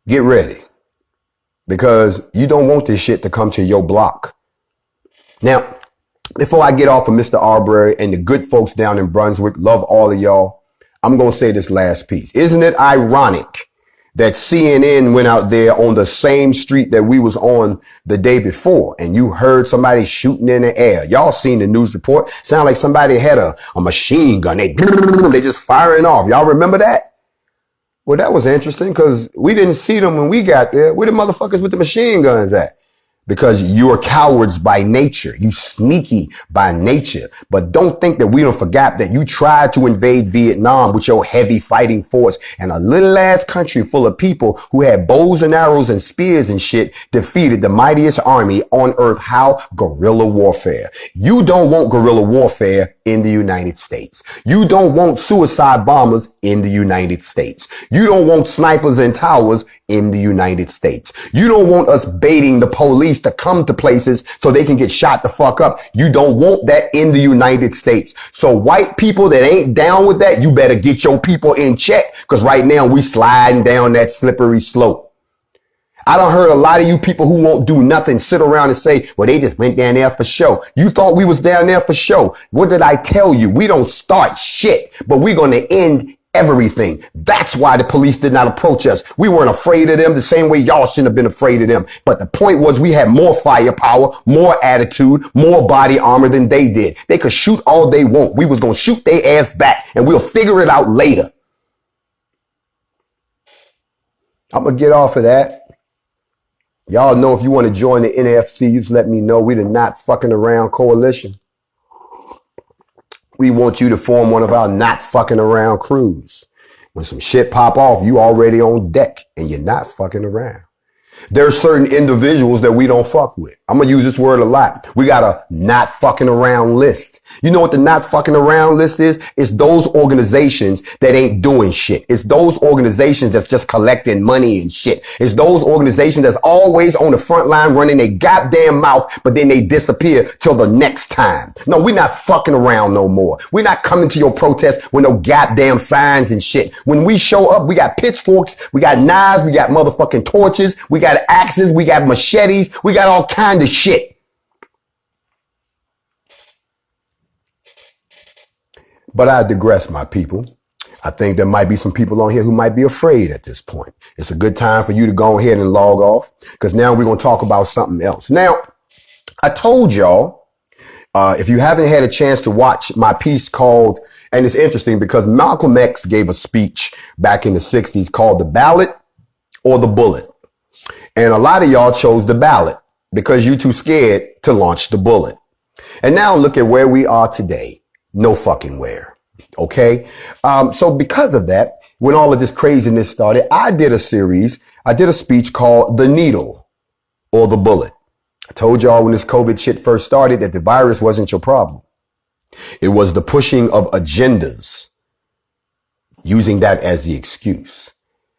Speaker 1: Get ready, because you don't want this shit to come to your block. Now, before I get off of Mr. Arbery and the good folks down in Brunswick, love all of y'all, I'm going to say this last piece. Isn't it ironic that CNN went out there on the same street that we was on the day before, and you heard somebody shooting in the air? Y'all seen the news report? Sound like somebody had a machine gun. They just firing off. Y'all remember that? Well, that was interesting because we didn't see them when we got there. Where the motherfuckers with the machine guns at? Because you are cowards by nature. You sneaky by nature. But don't think that we don't forget that you tried to invade Vietnam with your heavy fighting force, and a little ass country full of people who had bows and arrows and spears and shit defeated the mightiest army on earth. How? Guerrilla warfare. You don't want guerrilla warfare in the United States. You don't want suicide bombers in the United States. You don't want snipers in towers in the United States. You don't want us baiting the police to come to places so they can get shot the fuck up. You don't want that in the United States. So white people that ain't down with that, you better get your people in check, because right now we sliding down that slippery slope. I done heard a lot of you people who won't do nothing sit around and say, well, they just went down there for show. You thought we was down there for show. What did I tell you? We don't start shit, but we're going to end everything. That's why the police did not approach us. We weren't afraid of them the same way y'all shouldn't have been afraid of them. But the point was we had more firepower, more attitude, more body armor than they did. They could shoot all they want. We was going to shoot their ass back, and we'll figure it out later. I'm going to get off of that. Y'all know if you want to join the NFAC, you just let me know. We the Not Fucking Around Coalition. We want you to form one of our Not Fucking Around crews. When some shit pop off, you already on deck and you're not fucking around. There are certain individuals that we don't fuck with. I'm going to use this word a lot. We got a not fucking around list. You know what the not fucking around list is? It's those organizations that ain't doing shit. It's those organizations that's just collecting money and shit. It's those organizations that's always on the front line running their goddamn mouth, but then they disappear till the next time. No, we're not fucking around no more. We're not coming to your protest with no goddamn signs and shit. When we show up, we got pitchforks, we got knives, we got motherfucking torches, we got axes, we got machetes, we got all kind of shit. But I digress, my people. I think there might be some people on here who might be afraid at this point. It's a good time for you to go ahead and log off, because now we're going to talk about something else. Now, I told y'all, if you haven't had a chance to watch my piece called, and it's interesting because Malcolm X gave a speech back in the 60s called The Ballot or the Bullet. And a lot of y'all chose the ballot because you're too scared to launch the bullet. And now look at where we are today. No fucking where. Okay. So because of that, when all of this craziness started, I did a speech called The Needle or the Bullet. I told y'all when this COVID shit first started that the virus wasn't your problem. It was the pushing of agendas, using that as the excuse.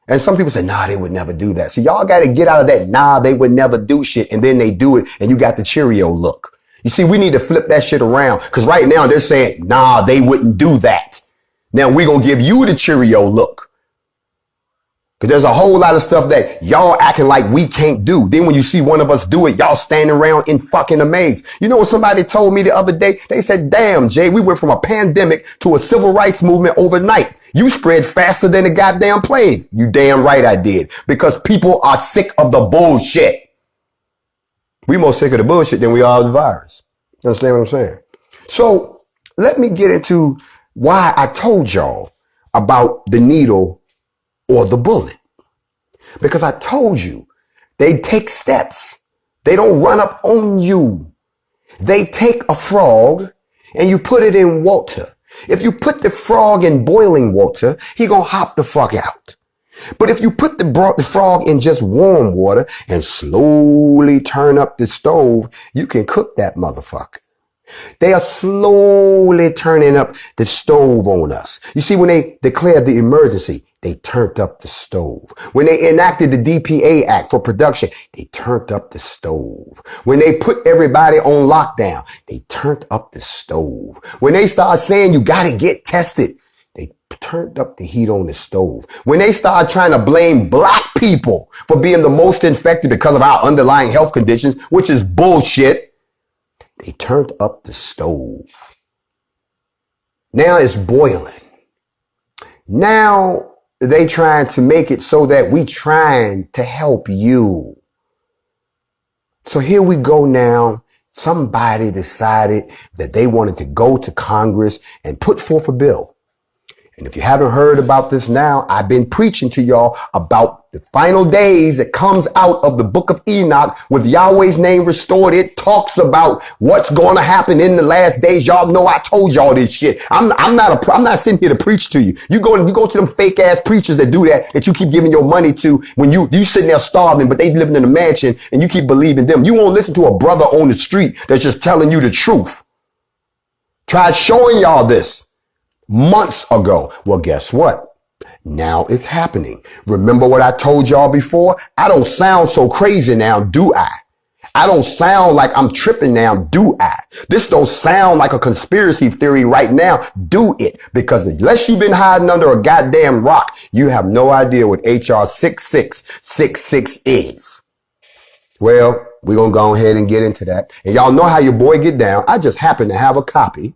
Speaker 1: And some people say, nah, they would never do that. So y'all got to get out of that, nah, they would never do shit. And then they do it and you got the Cheerio look. You see, we need to flip that shit around, because right now they're saying, nah, they wouldn't do that. Now we're going to give you the Cheerio look. Because there's a whole lot of stuff that y'all acting like we can't do. Then when you see one of us do it, y'all standing around in fucking amaze. You know what somebody told me the other day? They said, damn, Jay, we went from a pandemic to a civil rights movement overnight. You spread faster than the goddamn plague. You damn right I did. Because people are sick of the bullshit. We more sick of the bullshit than we are of the virus. You understand what I'm saying? So let me get into why I told y'all about the needle or the bullet. Because I told you they take steps. They don't run up on you. They take a frog and you put it in water. If you put the frog in boiling water, he gonna hop the fuck out. But if you put the frog in just warm water and slowly turn up the stove, you can cook that motherfucker. They are slowly turning up the stove on us. You see, when they declared the emergency, they turned up the stove. When they enacted the DPA Act for production, they turned up the stove. When they put everybody on lockdown, they turned up the stove. When they started saying you got to get tested, they turned up the heat on the stove. When they started trying to blame black people for being the most infected because of our underlying health conditions, which is bullshit, they turned up the stove. Now it's boiling. Now they trying to make it so that we trying to help you. So here we go now. Somebody decided that they wanted to go to Congress and put forth a bill. And if you haven't heard about this now, I've been preaching to y'all about the final days that comes out of the book of Enoch with Yahweh's name restored. It talks about what's going to happen in the last days. Y'all know I told y'all this shit. I'm not sitting here to preach to you. You go to them fake ass preachers that do that you keep giving your money to when you sitting there starving, but they living in a mansion and you keep believing them. You won't listen to a brother on the street that's just telling you the truth. Tried showing y'all this months ago. Well, guess what? Now it's happening. Remember what I told y'all before? I don't sound so crazy now, do I? I don't sound like I'm tripping now, do I? This don't sound like a conspiracy theory right now, do it? Because unless you've been hiding under a goddamn rock, you have no idea what HR 6666 is. Well, we're going to go ahead and get into that. And y'all know how your boy get down. I just happen to have a copy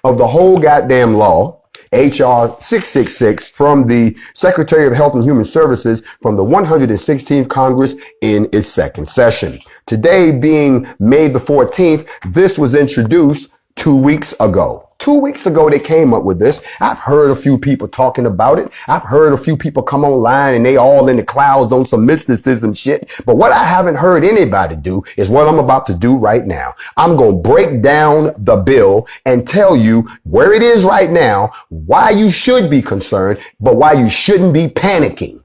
Speaker 1: of the whole goddamn law, HR 666, from the Secretary of Health and Human Services from the 116th Congress in its second session. Today being May the 14th, this was introduced 2 weeks ago. 2 weeks ago, they came up with this. I've heard a few people talking about it. I've heard a few people come online and they all in the clouds on some mysticism shit. But what I haven't heard anybody do is what I'm about to do right now. I'm going to break down the bill and tell you where it is right now, why you should be concerned, but why you shouldn't be panicking.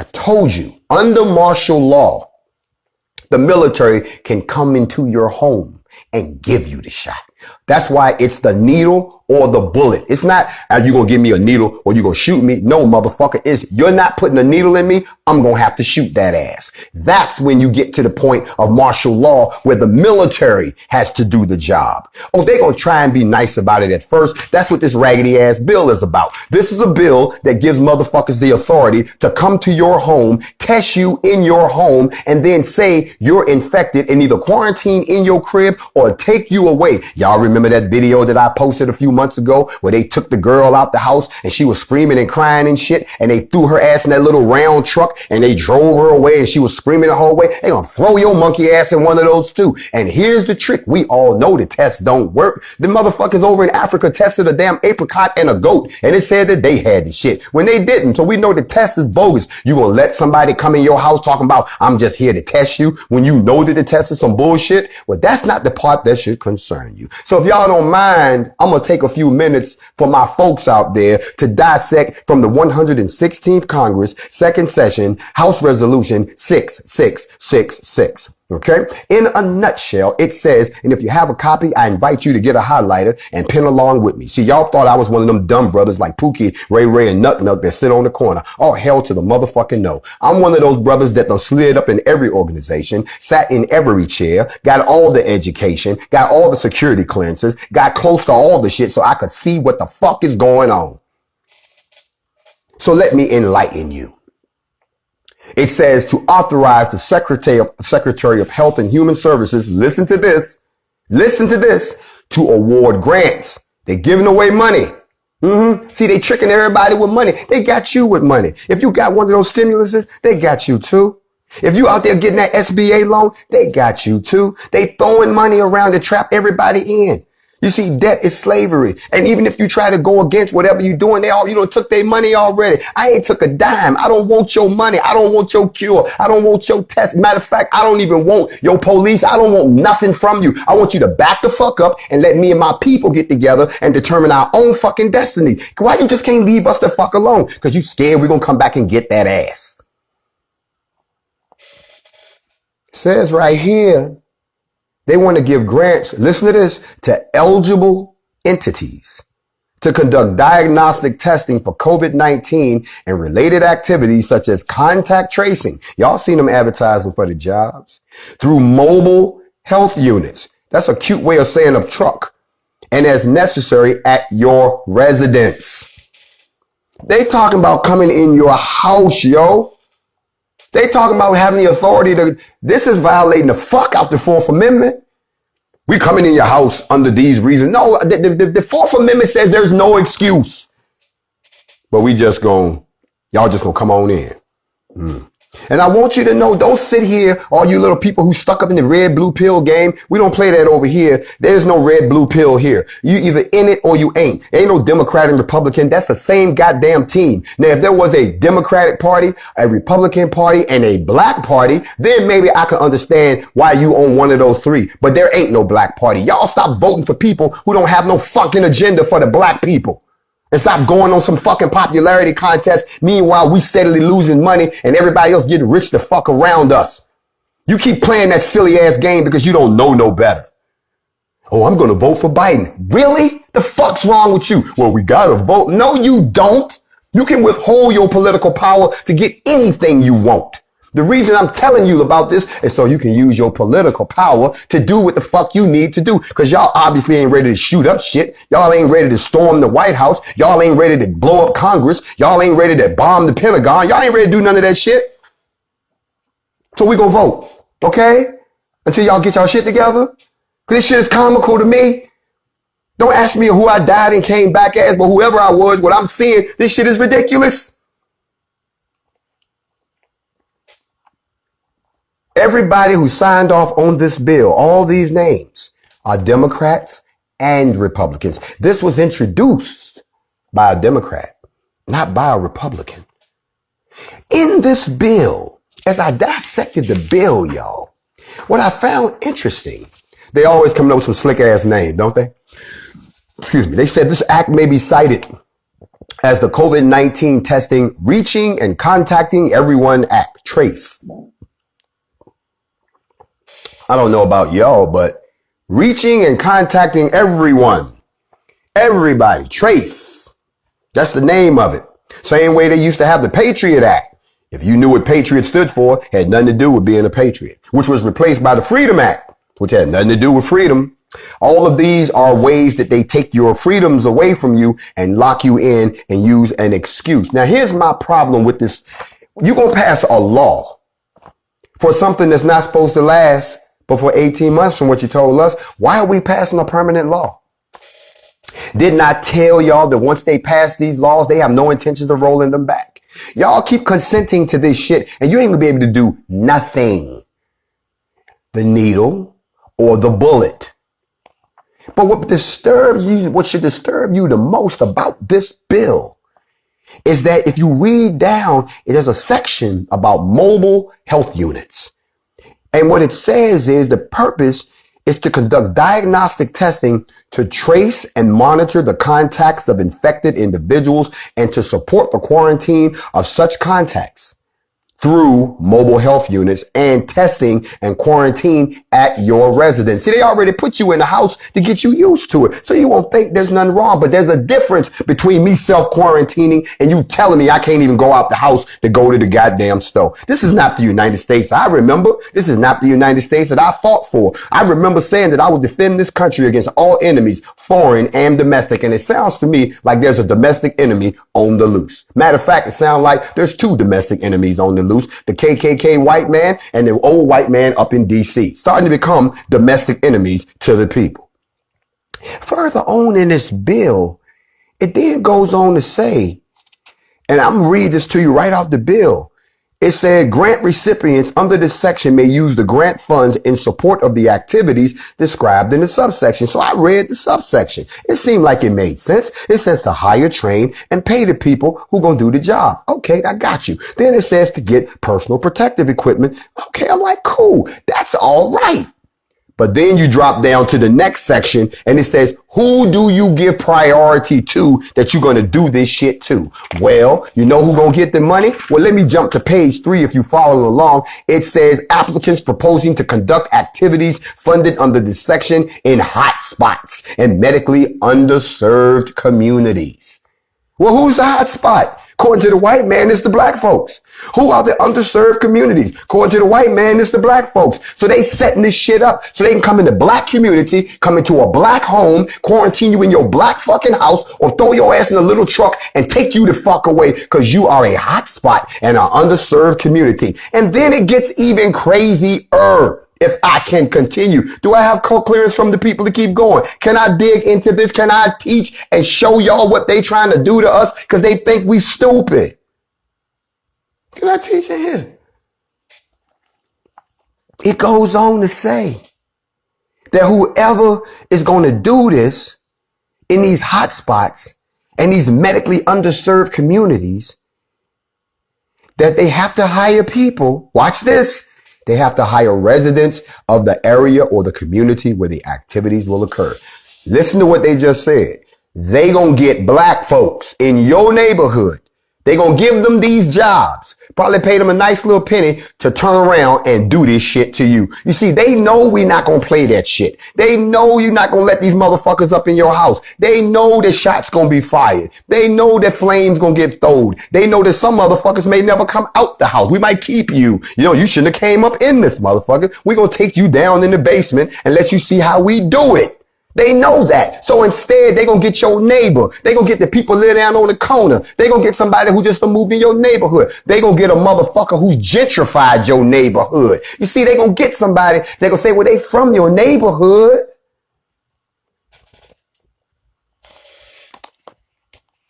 Speaker 1: I told you, under martial law, the military can come into your home and give you the shot. That's why it's the needle or the bullet. It's not, are you going to give me a needle or you going to shoot me? No, motherfucker. It's, you're not putting a needle in me. I'm going to have to shoot that ass. That's when you get to the point of martial law where the military has to do the job. Oh, they're going to try and be nice about it at first. That's what this raggedy ass bill is about. This is a bill that gives motherfuckers the authority to come to your home, test you in your home, and then say you're infected and either quarantine in your crib or take you away. Y'all remember that video that I posted a few months ago where they took the girl out the house and she was screaming and crying and shit, and they threw her ass in that little round truck and they drove her away and she was screaming the whole way? They gonna throw your monkey ass in one of those too. And here's the trick. We all know the tests don't work. The motherfuckers over in Africa tested a damn apricot and a goat and it said that they had the shit when they didn't. So we know the test is bogus. You gonna let somebody come in your house talking about, I'm just here to test you, when you know that the test is some bullshit? Well, that's not the part that should concern you. So if y'all don't mind, I'm going to take a few minutes for my folks out there to dissect from the 116th Congress, second session, House Resolution 6666. Okay. In a nutshell, it says, and if you have a copy, I invite you to get a highlighter and pen along with me. See, y'all thought I was one of them dumb brothers like Pookie, Ray Ray, and Nut Nut that sit on the corner. Oh, hell to the motherfucking no. I'm one of those brothers that done slid up in every organization, sat in every chair, got all the education, got all the security clearances, got close to all the shit so I could see what the fuck is going on. So let me enlighten you. It says to authorize the Secretary of Health and Human Services, listen to this, to award grants. They're giving away money. See, they tricking everybody with money. They got you with money. If you got one of those stimuluses, they got you too. If you out there getting that SBA loan, they got you too. They throwing money around to trap everybody in. You see, debt is slavery. And even if you try to go against whatever you're doing, took their money already. I ain't took a dime. I don't want your money. I don't want your cure. I don't want your test. Matter of fact, I don't even want your police. I don't want nothing from you. I want you to back the fuck up and let me and my people get together and determine our own fucking destiny. Why you just can't leave us the fuck alone? Because you scared we're going to come back and get that ass. It says right here, they want to give grants, listen to this, to eligible entities to conduct diagnostic testing for COVID-19 and related activities such as contact tracing. Y'all seen them advertising for the jobs through mobile health units. That's a cute way of saying a truck. And as necessary at your residence. They talking about coming in your house, yo. They talking about having the authority to, this is violating the fuck out the Fourth Amendment. We coming in your house under these reasons. No, the Fourth Amendment says there's no excuse. But y'all just gonna come on in. And I want you to know, don't sit here, all you little people who stuck up in the red, blue pill game. We don't play that over here. There's no red, blue pill here. You either in it or you ain't. There ain't no Democrat and Republican. That's the same goddamn team. Now, if there was a Democratic Party, a Republican Party, and a Black Party, then maybe I can understand why you own one of those three. But there ain't no Black Party. Y'all stop voting for people who don't have no fucking agenda for the Black people. And stop going on some fucking popularity contest. Meanwhile, we steadily losing money and everybody else getting rich the fuck around us. You keep playing that silly ass game because you don't know no better. Oh, I'm going to vote for Biden. Really? The fuck's wrong with you? Well, we got to vote. No, you don't. You can withhold your political power to get anything you want. The reason I'm telling you about this is so you can use your political power to do what the fuck you need to do. Because y'all obviously ain't ready to shoot up shit. Y'all ain't ready to storm the White House. Y'all ain't ready to blow up Congress. Y'all ain't ready to bomb the Pentagon. Y'all ain't ready to do none of that shit. So we gonna vote, okay? Until y'all get y'all shit together. Because this shit is comical to me. Don't ask me who I died and came back as, but whoever I was, what I'm seeing, this shit is ridiculous. Everybody who signed off on this bill, all these names, are Democrats and Republicans. This was introduced by a Democrat, not by a Republican. In this bill, as I dissected the bill, y'all, what I found interesting, they always come up with some slick ass name, don't they? Excuse me. They said this act may be cited as the COVID-19 testing, reaching and contacting everyone act, TRACE. I don't know about y'all, but reaching and contacting everyone, everybody, TRACE. That's the name of it. Same way they used to have the Patriot Act. If you knew what Patriot stood for, it had nothing to do with being a patriot, which was replaced by the Freedom Act, which had nothing to do with freedom. All of these are ways that they take your freedoms away from you and lock you in and use an excuse. Now, here's my problem with this. You're going to pass a law for something that's not supposed to last but for 18 months from what you told us. Why are we passing a permanent law? Didn't I tell y'all that once they pass these laws, they have no intentions of rolling them back? Y'all keep consenting to this shit and you ain't gonna be able to do nothing. The needle or the bullet. But what should disturb you the most about this bill is that if you read down, there's a section about mobile health units. And what it says is the purpose is to conduct diagnostic testing to trace and monitor the contacts of infected individuals and to support the quarantine of such contacts through mobile health units and testing and quarantine at your residence. See, they already put you in the house to get you used to it. So you won't think there's nothing wrong, but there's a difference between me self-quarantining and you telling me I can't even go out the house to go to the goddamn store. This is not the United States. I remember this is not the United States that I fought for. I remember saying that I would defend this country against all enemies, foreign and domestic. And it sounds to me like there's a domestic enemy on the loose. Matter of fact, it sounds like there's two domestic enemies on the loose, the KKK white man and the old white man up in DC, starting to become domestic enemies to the people. Further on in this bill, it then goes on to say, and I'm going to read this to you right out the bill. It said grant recipients under this section may use the grant funds in support of the activities described in the subsection. So I read the subsection. It seemed like it made sense. It says to hire, train, and pay the people who gonna do the job. Okay, I got you. Then it says to get personal protective equipment. Okay, I'm like, cool. That's all right. But then you drop down to the next section and it says, who do you give priority to that you're going to do this shit to? Well, you know who going to get the money? Well, let me jump to page 3 if you follow along. It says applicants proposing to conduct activities funded under this section in hot spots and medically underserved communities. Well, who's the hot spot? According to the white man, it's the black folks. Who are the underserved communities? According to the white man, it's the black folks. So they setting this shit up so they can come in the black community, come into a black home, quarantine you in your black fucking house, or throw your ass in a little truck and take you the fuck away because you are a hot spot in an underserved community. And then it gets even crazier. If I can continue, do I have clearance from the people to keep going? Can I dig into this? Can I teach and show y'all what they trying to do to us? Because they think we stupid. Can I teach it here? It goes on to say that whoever is going to do this in these hot spots and these medically underserved communities, that they have to hire people. Watch this. They have to hire residents of the area or the community where the activities will occur. Listen to what they just said. They gonna get black folks in your neighborhood. They gonna give them these jobs. Probably pay them a nice little penny to turn around and do this shit to you. You see, they know we not gonna play that shit. They know you're not gonna let these motherfuckers up in your house. They know that shots gonna be fired. They know that flames gonna get throwed. They know that some motherfuckers may never come out the house. We might keep you. You know, you shouldn't have came up in this motherfucker. We gonna take you down in the basement and let you see how we do it. They know that. So instead, they gonna get your neighbor. They gonna get the people live down on the corner. They gonna get somebody who just moved in your neighborhood. They gonna get a motherfucker who gentrified your neighborhood. You see, they gonna get somebody. They gonna say, well, they from your neighborhood.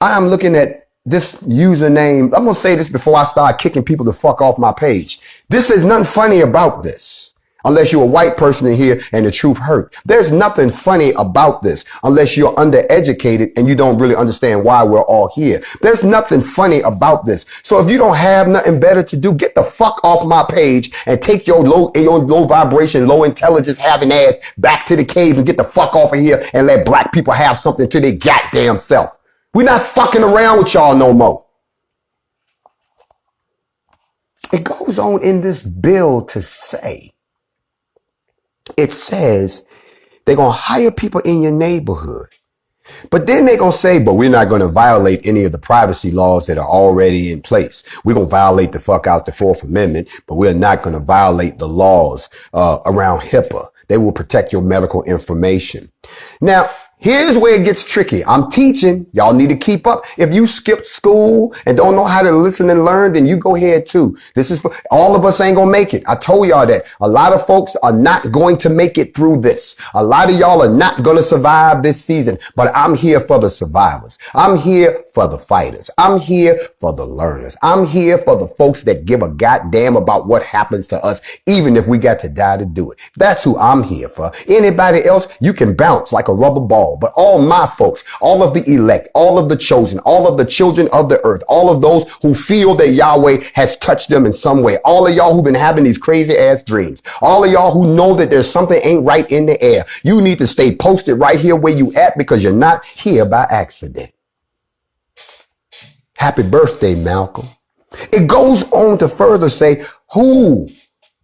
Speaker 1: I am looking at this username. I'm gonna say this before I start kicking people the fuck off my page. This is nothing funny about this. Unless you're a white person in here and the truth hurt. There's nothing funny about this unless you're undereducated and you don't really understand why we're all here. There's nothing funny about this. So if you don't have nothing better to do, get the fuck off my page and take your low vibration, low intelligence having ass back to the caves and get the fuck off of here and let black people have something to their goddamn self. We're not fucking around with y'all no more. It goes on in this bill to say, it says they're going to hire people in your neighborhood. But then they're going to say, but we're not going to violate any of the privacy laws that are already in place. We're going to violate the fuck out the 4th Amendment, but we're not going to violate the laws around HIPAA. They will protect your medical information. Now, here's where it gets tricky. I'm teaching. Y'all need to keep up. If you skipped school and don't know how to listen and learn, then you go ahead too. This is for, all of us ain't gonna make it. I told y'all that. A lot of folks are not going to make it through this. A lot of y'all are not gonna survive this season, but I'm here for the survivors. I'm here for the fighters. I'm here for the learners. I'm here for the folks that give a goddamn about what happens to us, even if we got to die to do it. That's who I'm here for. Anybody else, you can bounce like a rubber ball. But all my folks, all of the elect, all of the chosen, all of the children of the earth, all of those who feel that Yahweh has touched them in some way, all of y'all who've been having these crazy ass dreams, all of y'all who know that there's something ain't right in the air, you need to stay posted right here where you at because you're not here by accident. Happy birthday, Malcolm. It goes on to further say who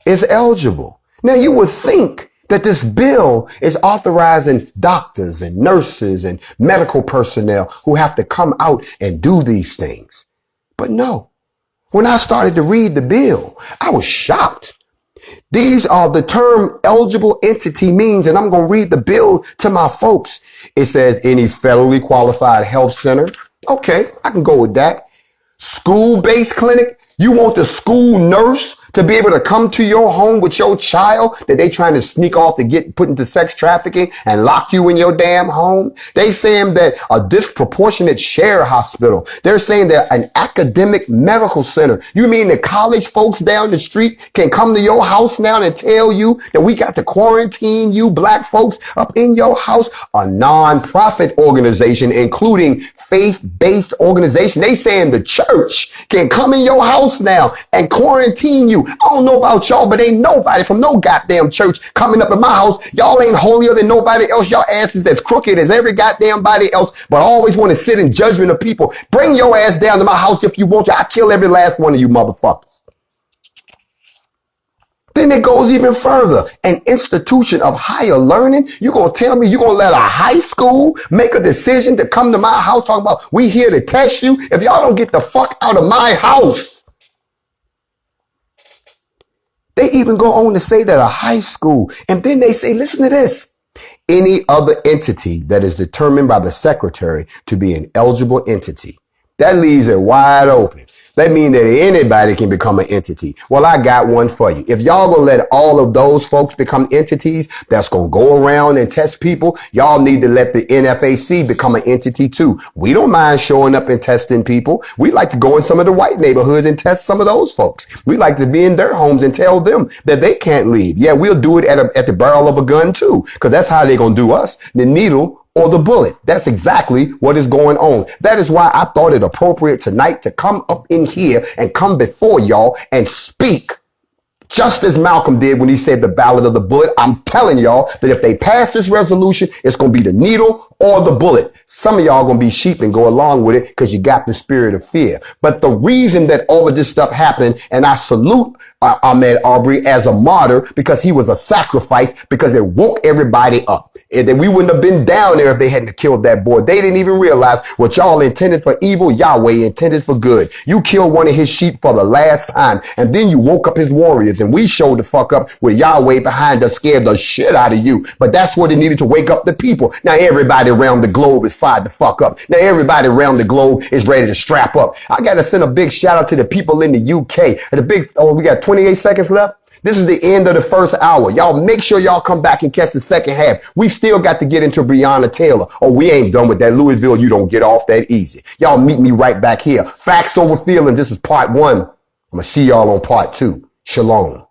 Speaker 1: is eligible. Now you would think that this bill is authorizing doctors and nurses and medical personnel who have to come out and do these things. But no, when I started to read the bill, I was shocked. These are the term eligible entity means, and I'm going to read the bill to my folks. It says any federally qualified health center. Okay, I can go with that. School-based clinic. You want the school nurse to be able to come to your home with your child that they trying to sneak off to get put into sex trafficking and lock you in your damn home. They saying that a disproportionate share hospital. They're saying that an academic medical center. You mean the college folks down the street can come to your house now and tell you that we got to quarantine you black folks up in your house? A non-profit organization, including faith-based organization. They saying the church can come in your house now and quarantine you. I don't know about y'all, but ain't nobody from no goddamn church coming up in my house. Y'all ain't holier than nobody else. Y'all asses as crooked as every goddamn body else, but always want to sit in judgment of people. Bring your ass down to my house if you want to. I kill every last one of you motherfuckers. Then it goes even further. An institution of higher learning. You gonna tell me you gonna let a high school make a decision to come to my house talking about we here to test you? If y'all don't get the fuck out of my house. They even go on to say that a high school, and then they say, listen to this. Any other entity that is determined by the secretary to be an eligible entity. That leaves it wide open. That means that anybody can become an entity. Well, I got one for you. If y'all gonna let all of those folks become entities that's gonna go around and test people, y'all need to let the NFAC become an entity too. We don't mind showing up and testing people. We like to go in some of the white neighborhoods and test some of those folks. We like to be in their homes and tell them that they can't leave. Yeah, we'll do it at the barrel of a gun too, because that's how they're gonna do us. The needle or the bullet. That's exactly what is going on. That is why I thought it appropriate tonight to come up in here and come before y'all and speak just as Malcolm did when he said the ballot of the bullet. I'm telling y'all that if they pass this resolution, it's going to be the needle or the bullet. Some of y'all going to be sheep and go along with it because you got the spirit of fear. But the reason that all of this stuff happened, and I salute Ahmaud Arbery as a martyr because he was a sacrifice, because it woke everybody up. And then we wouldn't have been down there if they hadn't killed that boy. They didn't even realize what y'all intended for evil, Yahweh intended for good. You killed one of his sheep for the last time, and then you woke up his warriors, and we showed the fuck up with Yahweh behind us, scared the shit out of you. But that's what it needed to wake up the people. Now everybody around the globe is fired the fuck up. Now everybody around the globe is ready to strap up. I got to send a big shout out to the people in the UK. We got 28 seconds left. This is the end of the first hour. Y'all make sure y'all come back and catch the second half. We still got to get into Breonna Taylor. Oh, we ain't done with that. Louisville, you don't get off that easy. Y'all meet me right back here. Facts over feeling. This is part one. I'm going to see y'all on part two. Shalom.